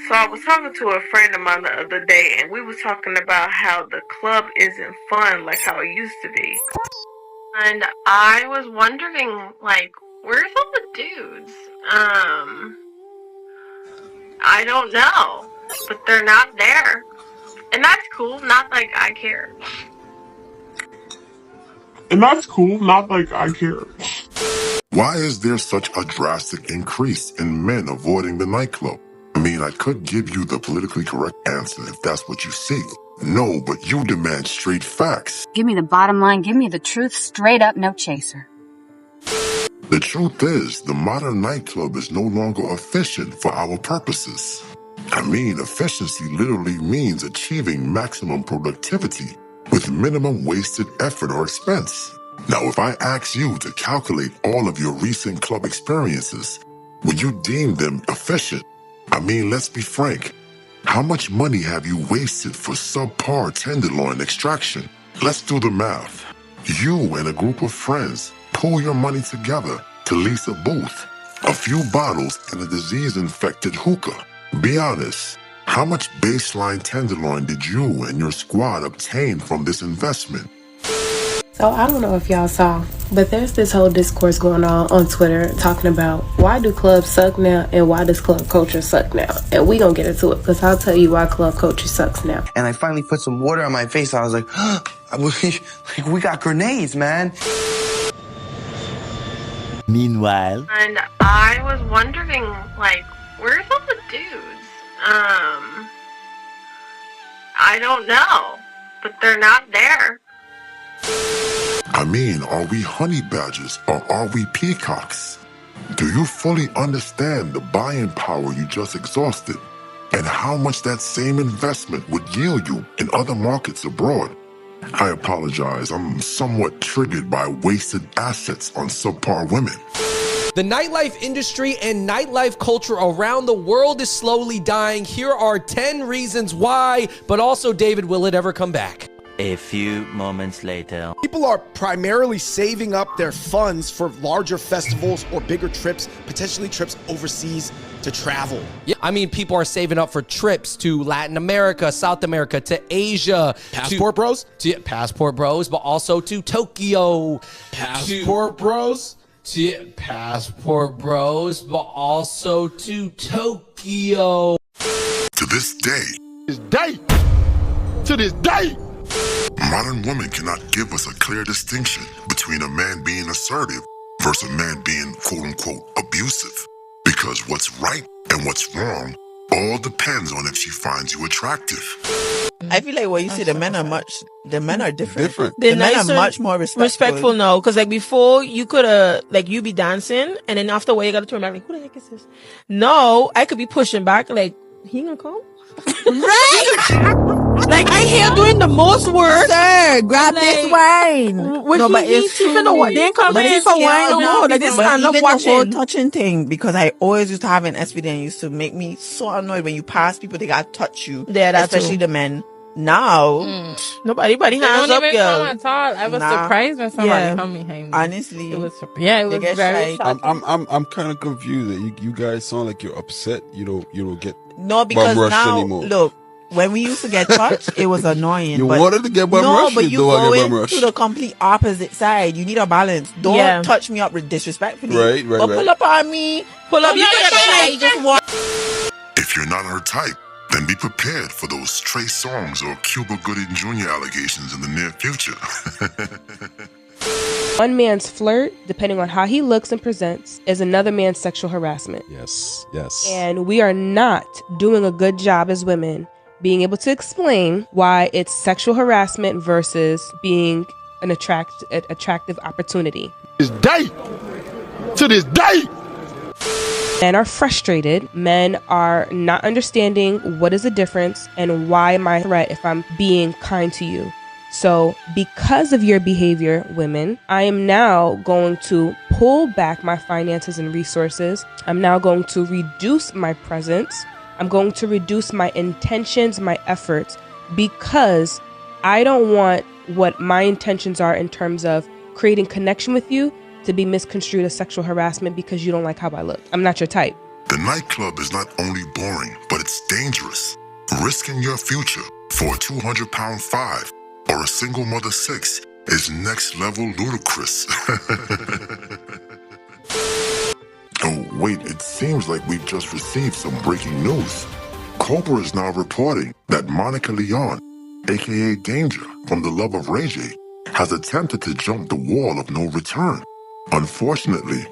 So I was talking to a friend of mine the other day, and we were talking about how the club isn't fun like how it used to be. And I was wondering, like, where's all the dudes? I don't know, but they're not there. And that's cool, not like I care. Why is there such a drastic increase in men avoiding the nightclub? I mean, I could give you the politically correct answer if that's what you seek. No, but you demand straight facts. Give me the bottom line, give me the truth, straight up, no chaser. The truth is, the modern nightclub is no longer efficient for our purposes. I mean, efficiency literally means achieving maximum productivity with minimum wasted effort or expense. Now, if I ask you to calculate all of your recent club experiences, would you deem them efficient? I mean, let's be frank. How much money have you wasted for subpar tenderloin extraction? Let's do the math. You and a group of friends pull your money together to lease a booth, a few bottles, and a disease-infected hookah. Be honest, how much baseline tenderloin did you and your squad obtain from this investment? So I don't know if y'all saw, but there's this whole discourse going on Twitter talking about why do clubs suck now and why does club culture suck now? And we gonna get into it because I'll tell you why club culture sucks now. And I finally put some water on my face. I was like, we got grenades, man. Meanwhile, And I was wondering, like, where's all the dudes? I don't know, but they're not there. I mean, are we honey badgers or are we peacocks? Do you fully understand the buying power you just exhausted and how much that same investment would yield you in other markets abroad? I apologize, I'm somewhat triggered by wasted assets on subpar women. The nightlife industry and nightlife culture around the world is slowly dying. Here are 10 reasons why, but also, David, will it ever come back? a few moments later. People are primarily saving up their funds for larger festivals or bigger trips, potentially trips overseas to travel. Yeah, I mean, people are saving up for trips to Latin America, South America, to Asia. Passport bros? Passport bros, but also to Tokyo. Passport bros? Passport bros, but also to Tokyo. To this day, To this day, modern women cannot give us a clear distinction between a man being assertive versus a man being quote-unquote abusive. Because what's right and what's wrong all depends on if she finds you attractive. I feel like what you say, the men are different. The men are nicer, much more respectful. Respectful now, because like before you could like you be dancing and then after a while you gotta turn back like, who the heck is this? No, I could be pushing back like, he gonna come? Right? Like I hear doing the most work. Sir, grab this wine. No, but it's true. Even though what they ain't come But in it's for wine no more. Like this man love even the whole watching. touching thing, because I always used to have an SVD and it used to make me so annoyed when you pass people, they gotta touch you. Yeah, that's especially true. the men. Now, Nobody hands don't up, even girl. come at all. I was surprised when somebody told me, "Hey, honestly, it was very shocking." I'm kind of confused that you guys sound like you're upset. You don't get no, because bum rushed now anymore. look, when we used to get touched, it was annoying. You but wanted to get bum rushed. No, but you go into the complete opposite side. You need a balance. Don't touch me up disrespectfully. Right. But pull up on me. Pull up. You just want. If you're not her type, then be prepared for those Trey Songz or Cuba Gooding Jr. allegations in the near future. One man's flirt, depending on how he looks and presents, is another man's sexual harassment. Yes. And we are not doing a good job as women being able to explain why it's sexual harassment versus being an attractive opportunity. To this day. Men are frustrated. Men are not understanding what is the difference and why am I a threat if I'm being kind to you. So because of your behavior, women, I am now going to pull back my finances and resources. I'm now going to reduce my presence. I'm going to reduce my intentions, my efforts, because I don't want what my intentions are in terms of creating connection with you to be misconstrued as sexual harassment because you don't like how I look. I'm not your type. The nightclub is not only boring, but it's dangerous. Risking your future for a 200-pound five or a single mother six is next level ludicrous. Oh, wait, it seems like we've just received some breaking news. Cobra is now reporting that Monica Leon, aka Danger from the Love of Ray J, has attempted to jump the wall of no return. Unfortunately,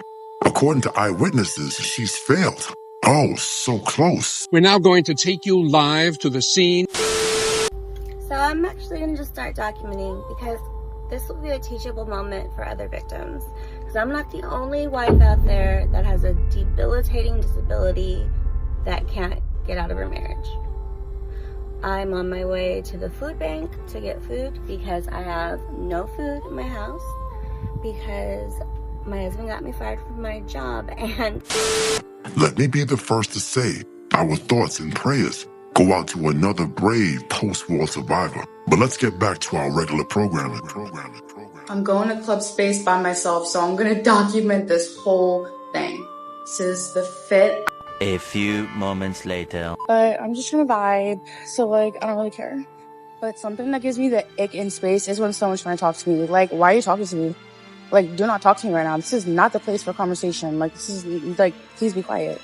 according to eyewitnesses, she's failed. Oh, so close. We're now going to take you live to the scene. So I'm actually going to just start documenting because this will be a teachable moment for other victims. Because I'm not the only wife out there that has a debilitating disability that can't get out of her marriage. I'm on my way to the food bank to get food because I have no food in my house because my husband got me fired from my job and... Let me be the first to say our thoughts and prayers go out to another brave post-war survivor. But let's get back to our regular programming. I'm going to club space by myself, so I'm going to document this whole thing. This is the fit. A few moments later. But I'm just trying to vibe, so like, I don't really care. But something that gives me the ick in space is when someone's trying to talk to me. Like, why are you talking to me? Like, do not talk to me right now. This is not the place for conversation. Like, this is, like, please be quiet.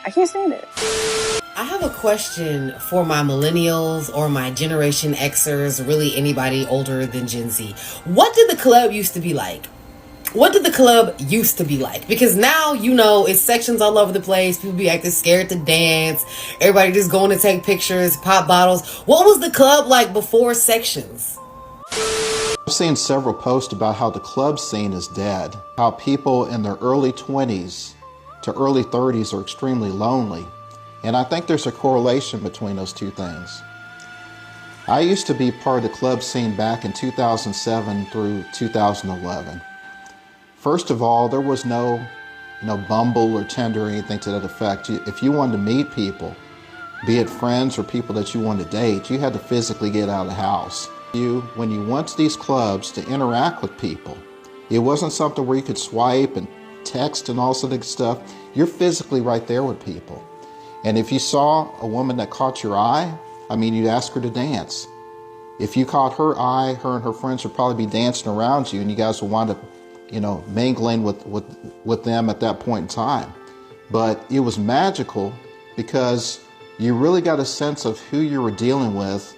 I can't stand it. I have a question for my millennials or my Generation Xers, really anybody older than Gen Z. What did the club used to be like? What did the club used to be like? Because now, you know, it's sections all over the place. People be acting scared to dance. Everybody just going to take pictures, pop bottles. What was the club like before sections? I've seen several posts about how the club scene is dead, how people in their early 20s to early 30s are extremely lonely. And I think there's a correlation between those two things. I used to be part of the club scene back in 2007 through 2011. First of all, there was no Bumble or Tinder or anything to that effect. If you wanted to meet people, be it friends or people that you wanted to date, you had to physically get out of the house. When you went to these clubs to interact with people, it wasn't something where you could swipe and text and all sort of stuff. You're physically right there with people. And if you saw a woman that caught your eye, I mean, you'd ask her to dance. If you caught her eye, her and her friends would probably be dancing around you and you guys would wind up, mingling with them at that point in time. But it was magical because you really got a sense of who you were dealing with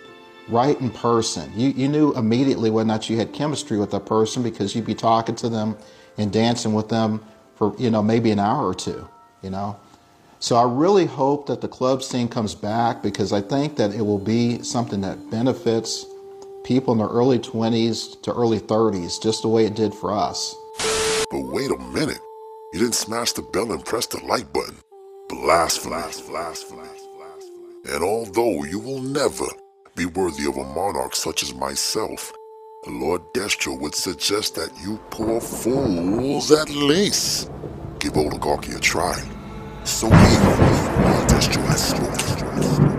right in person. You knew immediately whether or not you had chemistry with that person because you'd be talking to them and dancing with them for, maybe an hour or two, So I really hope that the club scene comes back because I think that it will be something that benefits people in their early 20s to early 30s, just the way it did for us. But wait a minute. You didn't smash the bell and press the like button. Blasphemy. And although you will never be worthy of a monarch such as myself, Lord Destro would suggest that you poor fools at least give oligarchy a try. So evil, Lord Destro has spoken.